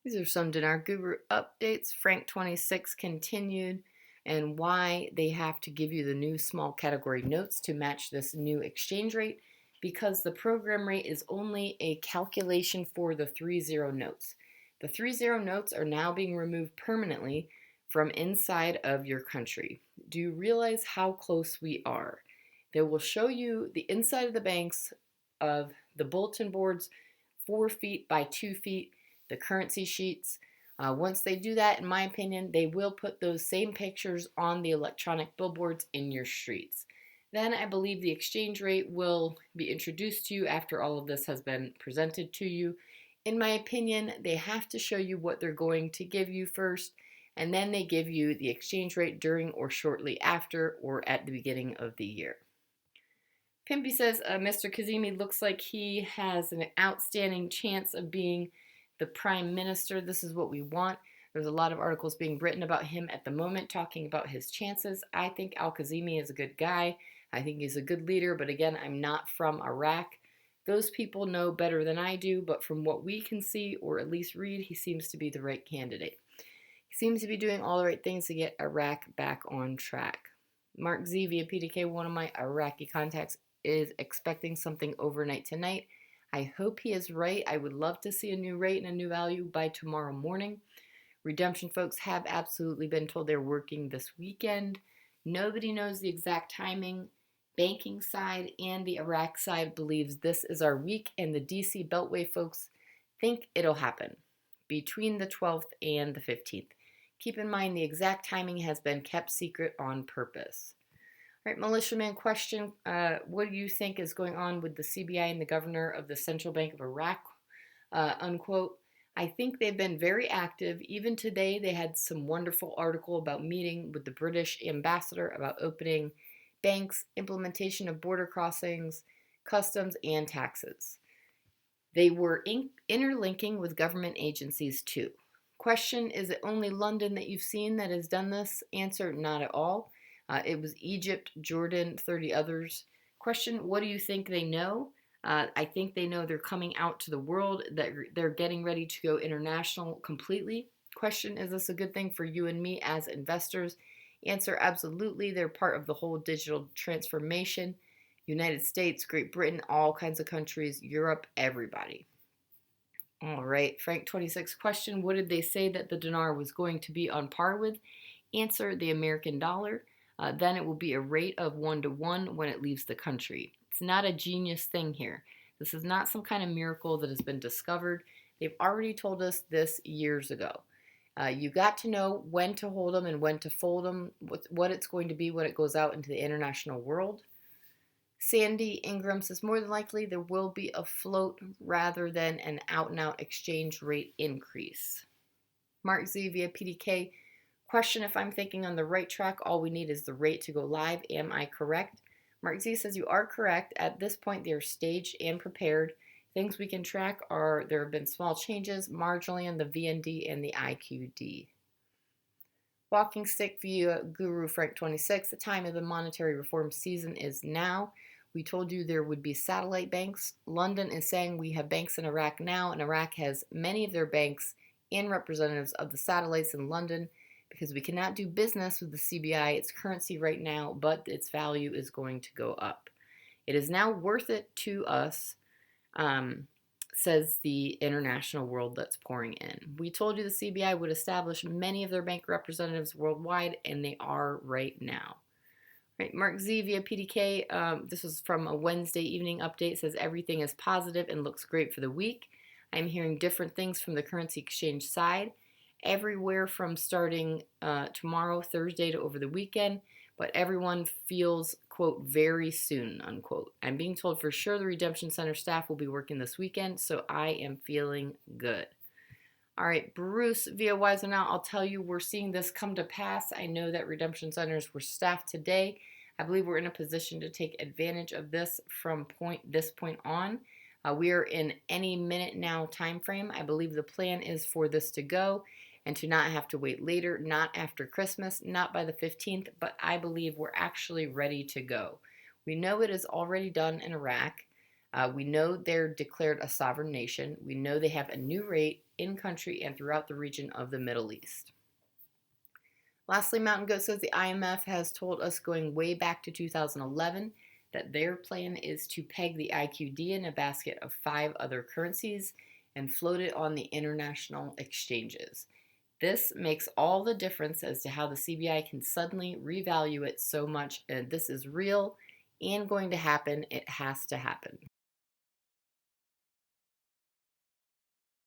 These are some Dinar Guru updates. Frank 26 continued, and why they have to give you the new small category notes to match this new exchange rate, because the program rate is only a calculation for the 30 notes. The 30 notes are now being removed permanently from inside of your country. Do you realize how close we are? They will show you the inside of the banks of the bulletin boards, 4 feet by 2 feet, the currency sheets. Once they do that, in my opinion, they will put those same pictures on the electronic billboards in your streets. Then I believe the exchange rate will be introduced to you after all of this has been presented to you. In my opinion, they have to show you what they're going to give you first, and then they give you the exchange rate during or shortly after or at the beginning of the year. Pimpy says Mr. Kazemi looks like he has an outstanding chance of being the prime minister. This is what we want. There's a lot of articles being written about him at the moment talking about his chances. I think Al-Kazemi is a good guy. I think he's a good leader, but again, I'm not from Iraq. Those people know better than I do, but from what we can see, or at least read, he seems to be the right candidate. He seems to be doing all the right things to get Iraq back on track. Mark Z via PDK, one of my Iraqi contacts, is expecting something overnight tonight. I hope he is right. I would love to see a new rate and a new value by tomorrow morning. Redemption folks have absolutely been told they're working this weekend. Nobody knows the exact timing. Banking side and the Iraq side believes this is our week, and the DC Beltway folks think it'll happen between the 12th and the 15th. Keep in mind the exact timing has been kept secret on purpose. All right, militiaman question. What do you think is going on with the CBI and the governor of the Central Bank of Iraq? Unquote. I think they've been very active. Even today, they had some wonderful article about meeting with the British ambassador about opening banks, implementation of border crossings, customs, and taxes. They were interlinking with government agencies too. Question, is it only London that you've seen that has done this? Answer, not at all. It was Egypt, Jordan, 30 others. Question, what do you think they know? I think they know they're coming out to the world, that they're getting ready to go international completely. Question, is this a good thing for you and me as investors? Answer, absolutely. They're part of the whole digital transformation. United States, Great Britain, all kinds of countries, Europe, everybody. All right, Frank 26 question, what did they say that the dinar was going to be on par with? Answer, the American dollar. Then it will be a rate of 1-to-1 when it leaves the country. It's not a genius thing here. This is not some kind of miracle that has been discovered. They've already told us this years ago. You got to know when to hold them and when to fold them, what it's going to be when it goes out into the international world. Sandy Ingram says more than likely there will be a float rather than an out-and-out exchange rate increase. Mark Z via PDK, question, if I'm thinking on the right track, all we need is the rate to go live. Am I correct? Mark Z says you are correct. At this point, they're staged and prepared. Things we can track are there have been small changes marginally on the VND and the IQD. Walking stick via Guru Frank 26, the time of the monetary reform season is now. We told you there would be satellite banks. London is saying we have banks in Iraq now, and Iraq has many of their banks and representatives of the satellites in London, because we cannot do business with the CBI, its currency right now, but its value is going to go up. It is now worth it to us, says the international world that's pouring in. We told you the CBI would establish many of their bank representatives worldwide, and they are right now. Right, Mark Z via PDK, this was from a Wednesday evening update, says everything is positive and looks great for the week. I'm hearing different things from the currency exchange side, everywhere from starting tomorrow, Thursday, to over the weekend, but everyone feels, quote, very soon, unquote. I'm being told for sure the Redemption Center staff will be working this weekend, so I am feeling good. All right, Bruce via Wiser Now, I'll tell you, we're seeing this come to pass. I know that Redemption Centers were staffed today. I believe we're in a position to take advantage of this from this point on. We are in any minute now time frame. I believe the plan is for this to go and to not have to wait later, not after Christmas, not by the 15th, but I believe we're actually ready to go. We know it is already done in Iraq. We know they're declared a sovereign nation. We know they have a new rate in country and throughout the region of the Middle East. Lastly, Mountain Goat says the IMF has told us going way back to 2011 that their plan is to peg the IQD in a basket of 5 other currencies and float it on the international exchanges. This makes all the difference as to how the CBI can suddenly revalue it so much, and this is real and going to happen. It has to happen.